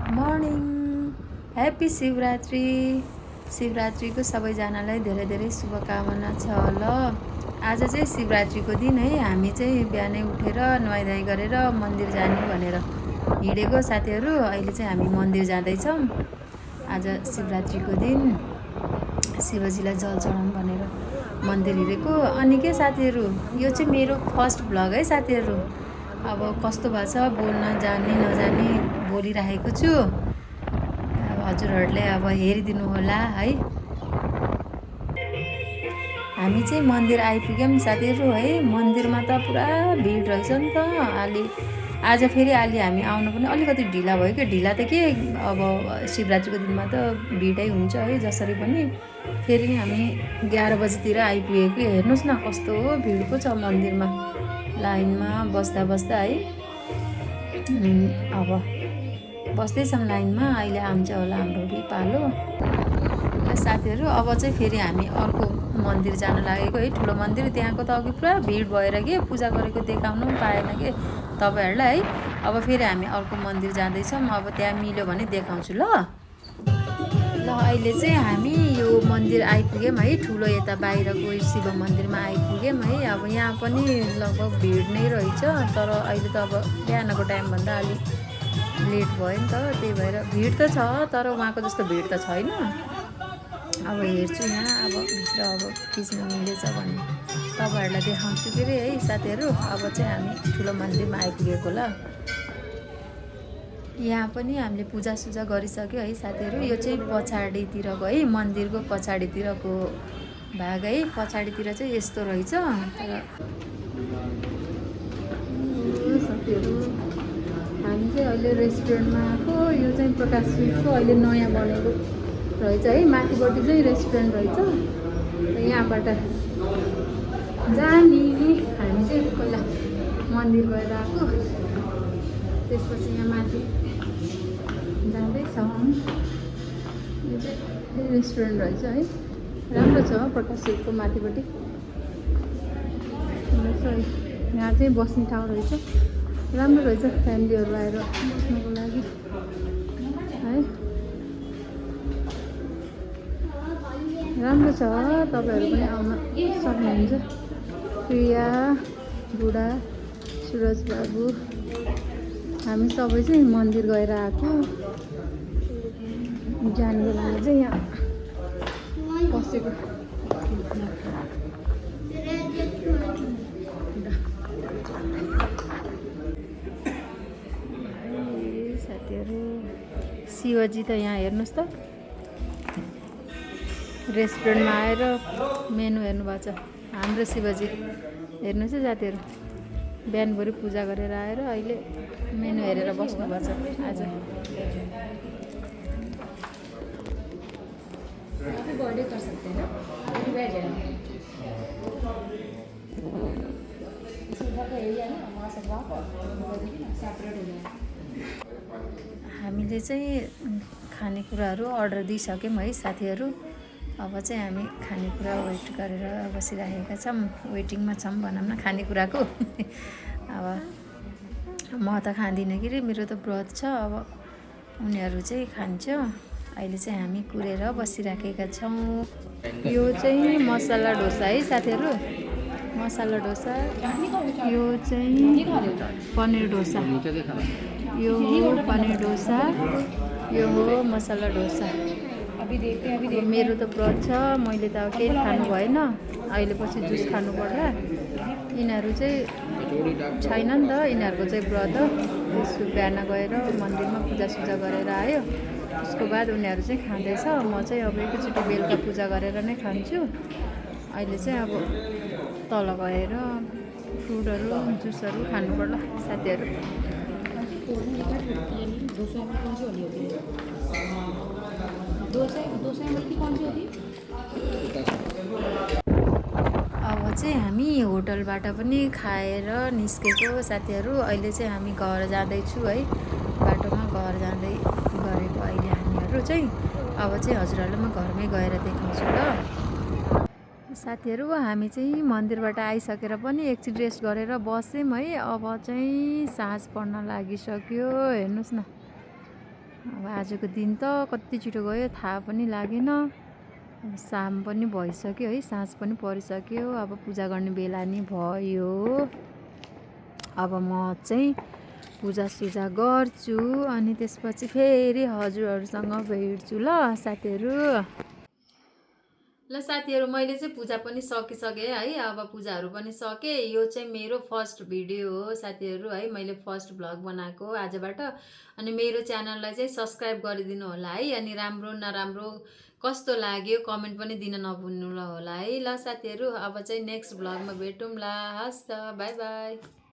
Good morning, happy Shivaratri. शिवरात्रिको सबैजनालाई धेरै धेरै शुभकामना छ ल। आज चाहिँ शिवरात्रिको दिन है, हामी चाहिँ बिहानै उठेर नुहाइधुवाइ गरेर मन्दिर जाने भनेर हिँडेको साथीहरू। अहिले चाहिँ हामी मन्दिर जाँदैछौँ। आज शिवरात्रिको दिन शिवजीलाई जल चढाउँ भनेर मन्दिर हिँडेको। अनि के साथीहरू, यो चाहिँ मेरो फर्स्ट भ्लग है साथीहरू। अब कस्तो भएको छ, बोल्न जान्ने नजान्ने बोलिरहेको छु। अब हजुरहरूले अब हेरिदिनु होला है। हामी चाहिँ मन्दिर आइपुग्यौँ साथीहरू है। मन्दिरमा त पुरा भिड रहेछ नि त। आज फेरि हामी आउनु पनि अलिकति ढिला भयो कि। ढिला त के, अब शिवरात्रिको दिनमा त भिडै हुन्छ है जसरी पनि। फेरि हामी 11 बजीतिर आइपुगेको। हेर्नुहोस् न कस्तो भिड पो छ मन्दिरमा, लाइनमा बस्दा बस्दा है। अब बस्दैछौँ लाइनमा, अहिले आउँछ होला हाम्रो पालो। ल साथीहरू, अब चाहिँ फेरि हामी अर्को मन्दिर जान लागेको है, ठुलो मन्दिर। त्यहाँको त अघि पुरा भिड भएर के पूजा गरेको देखाउनु पनि पाएन कि तपाईँहरूलाई है। अब फेरि हामी अर्को मन्दिर जाँदैछौँ। अब त्यहाँ मिल्यो भने देखाउँछु ल। अहिले चाहिँ हामी यो मन्दिर आइपुग्यौँ है, ठुलो यता बाहिरको शिव मन्दिरमा आइपुग्यौँ है। अब यहाँ पनि लगभग भिड नै रहेछ, तर अहिले त अब बिहानको टाइमभन्दा अलिक लेट भयो नि त, त्यही भएर भिड त छ, तर उहाँको जस्तो भिड त छैन। अब हेर्छु यहाँ, अब भित्र अब खिच्न मिलेछ भने तपाईँहरूलाई देखाउँछु के अरे है साथीहरू। अब चाहिँ हामी ठुलो मन्दिरमा आइपुगेको ल। यहाँ पनि हामीले पूजासुजा गरिसक्यो है साथीहरू। यो चाहिँ पछाडितिरको है, मन्दिरको पछाडितिरको भाग है। पछाडितिर चाहिँ यस्तो रहेछ। तर साथीहरू, हामी चाहिँ अहिले रेस्टुरेन्टमा आएको। यो चाहिँ प्रकाश स्विटको अहिले नयाँ बनेको रहेछ है। माथिपट्टि चाहिँ रेस्टुरेन्ट रहेछ। यहाँबाट जाने हामी चाहिँ पहिला मन्दिर गएर आएको, त्यसपछि यहाँ माथि जाँदैछौँ। यो चाहिँ रेस्टुरेन्ट रहेछ है, राम्रो छ प्रकाश स्विटको माथिपट्टि। यहाँ चाहिँ बस्ने ठाउँ रहेछ, राम्रो रहेछ फ्यामिलीहरू आएर बस्नुको लागि है। राम्रो छ, तपाईँहरू पनि आउन सक्नुहुन्छ। प्रिया, बुढा, सुरज बाबु, हामी सबै चाहिँ मन्दिर गएर आएको। जाने बेलामा चाहिँ यहाँ बसेको। साथीहरू, शिवजी त यहाँ हेर्नुहोस् त, रेस्टुरेन्टमा आएर मेनु हेर्नुभएको छ हाम्रो शिवजी। हेर्नुहोस् है साथीहरू, बिहानभरि पूजा गरेर आएर अहिले मेनु हेरेर बस्नुभएको छ आज। हामीले चाहिँ खानेकुराहरू अर्डर दिइसक्यौँ है साथीहरू। अब चाहिँ हामी खानेकुरा वेट गरेर बसिरहेका छौँ, वेटिङमा छौँ भनौँ न खानेकुराको। अब म त खाँदिनँ कि, मेरो त व्रत छ। अब उनीहरू चाहिँ खान्छ। अहिले चाहिँ हामी कुरेर बसिराखेका छौँ। यो चाहिँ मसला डोसा है साथीहरू, मसला डोसा। यो चाहिँ पनिर डोसा, यो हो पनिर डोसा, यो हो मसला डोसा। मेरो त व्रत छ, मैले त अब केही खानु भएन। अहिले पछि जुस खानु पर्ला। यिनीहरू चाहिँ छैन नि त, यिनीहरूको चाहिँ व्रत। यसो बिहान गएर मन्दिरमा पूजासुजा गरेर आयो, उसको बाद उनीहरू चाहिँ खाँदैछ। म चाहिँ अब एकैचोटि बेलुका पूजा गरेर नै खान्छु। अहिले चाहिँ अब तल गएर फ्रुटहरू जुसहरू खानु पर्ला साथीहरू। अब चाहिँ हामी होटलबाट पनि खाएर निस्केको साथीहरू। अहिले चाहिँ हामी घर जाँदैछु है, बाटोमा घर जाँदै गरेको अहिले हामीहरू चाहिँ। अब चाहिँ हजुरहरूलाई म घरमै गएर देखाउँछु ल साथीहरू। हामी चाहिँ मन्दिरबाट आइसकेर पनि एकछिन रेस्ट गरेर बस्यौँ है। अब चाहिँ साँझ पर्न लागिसक्यो, हेर्नुहोस् न। अब आजको दिन त कति छिटो गयो थाहा पनि लागेन। अब शाम पनि भइसक्यो है, साँझ पनि परिसक्यो। अब पूजा गर्ने बेला नि भयो। अब म चाहिँ पूजासुजा गर्छु अनि त्यसपछि फेरि हजुरहरूसँग भेट्छु ल साथीहरू। ल साथीहरू, मैले चाहिँ पूजा पनि सकिसकेँ है। अब पूजाहरू पनि सकेँ। यो चाहिँ मेरो फर्स्ट भिडियो हो साथीहरू है, मैले फर्स्ट भ्लग बनाएको आजबाट। अनि मेरो च्यानललाई चाहिँ सब्सक्राइब गरिदिनु होला है। अनि राम्रो नराम्रो कस्तो लाग्यो कमेन्ट पनि दिन नभुल्नु होला है। ल साथीहरू, अब चाहिँ नेक्स्ट भ्लगमा भेटौँ ल। हस् त, बाई बाई।